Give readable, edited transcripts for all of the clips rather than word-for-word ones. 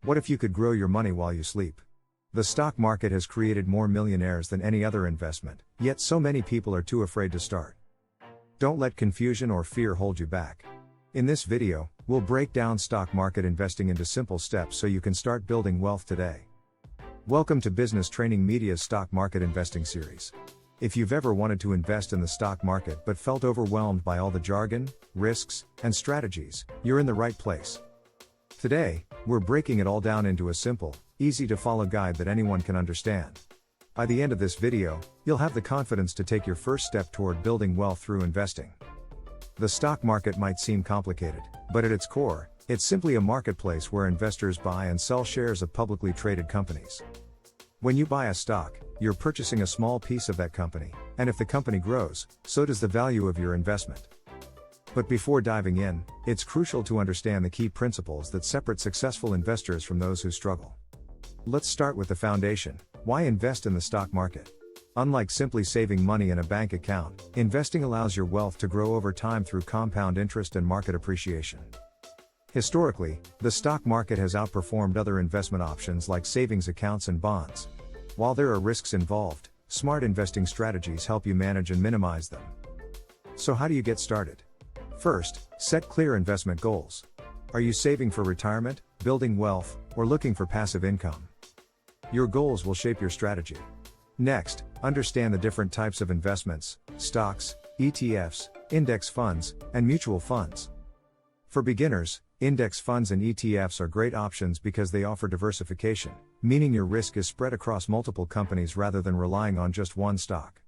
What if you could grow your money while you sleep? The stock market has created more millionaires than any other investment, yet so many people are too afraid to start. Don't let confusion or fear hold you back. In this video, we'll break down stock market investing into simple steps so you can start building wealth today. Welcome to Business Training Media's Stock Market Investing Series. If you've ever wanted to invest in the stock market but felt overwhelmed by all the jargon, risks, and strategies, you're in the right place. Today, we're breaking it all down into a simple, easy to follow guide that anyone can understand. By the end of this video, you'll have the confidence to take your first step toward building wealth through investing. The stock market might seem complicated, but at its core, it's simply a marketplace where investors buy and sell shares of publicly traded companies. When you buy a stock, you're purchasing a small piece of that company, and if the company grows, so does the value of your investment. But before diving in, it's crucial to understand the key principles that separate successful investors from those who struggle. Let's start with the foundation: why invest in the stock market? Unlike simply saving money in a bank account, investing allows your wealth to grow over time through compound interest and market appreciation. Historically, the stock market has outperformed other investment options like savings accounts and bonds. While there are risks involved, smart investing strategies help you manage and minimize them. So how do you get started? First, set clear investment goals. Are you saving for retirement, building wealth, or looking for passive income? Your goals will shape your strategy. Next, understand the different types of investments: stocks, ETFs, index funds, and mutual funds. For beginners, index funds and ETFs are great options because they offer diversification, meaning your risk is spread across multiple companies rather than relying on just one stock.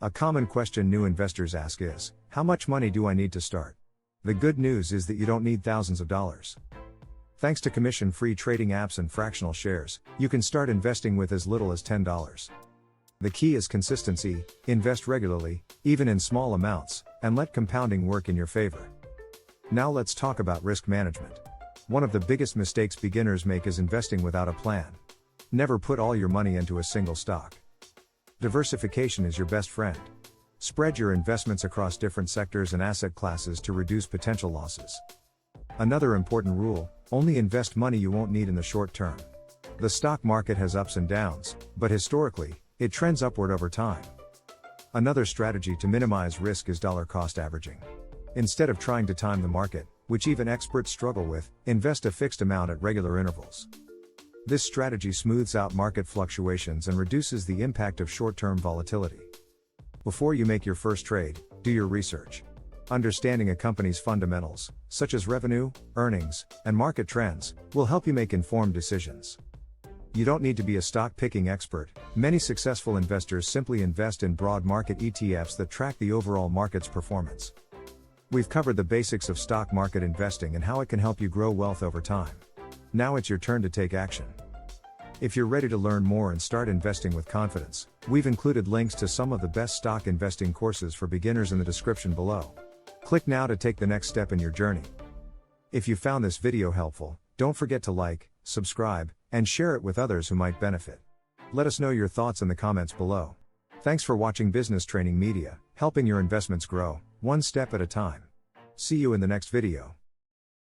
A common question new investors ask is, how much money do I need to start? The good news is that you don't need thousands of dollars. Thanks to commission-free trading apps and fractional shares, you can start investing with as little as $10. The key is consistency. Invest regularly, even in small amounts, and let compounding work in your favor. Now let's talk about risk management. One of the biggest mistakes beginners make is investing without a plan. Never put all your money into a single stock. Diversification is your best friend. Spread your investments across different sectors and asset classes to reduce potential losses. Another important rule: only invest money you won't need in the short term. The stock market has ups and downs, but historically, it trends upward over time. Another strategy to minimize risk is dollar cost averaging. Instead of trying to time the market, which even experts struggle with, invest a fixed amount at regular intervals. This strategy smooths out market fluctuations and reduces the impact of short-term volatility. Before you make your first trade, do your research. Understanding a company's fundamentals, such as revenue, earnings, and market trends, will help you make informed decisions. You don't need to be a stock-picking expert. Many successful investors simply invest in broad market ETFs that track the overall market's performance. We've covered the basics of stock market investing and how it can help you grow wealth over time. Now it's your turn to take action. If you're ready to learn more and start investing with confidence, we've included links to some of the best stock investing courses for beginners in the description below. Click now to take the next step in your journey. If you found this video helpful, don't forget to like, subscribe, and share it with others who might benefit. Let us know your thoughts in the comments below. Thanks for watching Business Training Media, helping your investments grow, one step at a time. See you in the next video.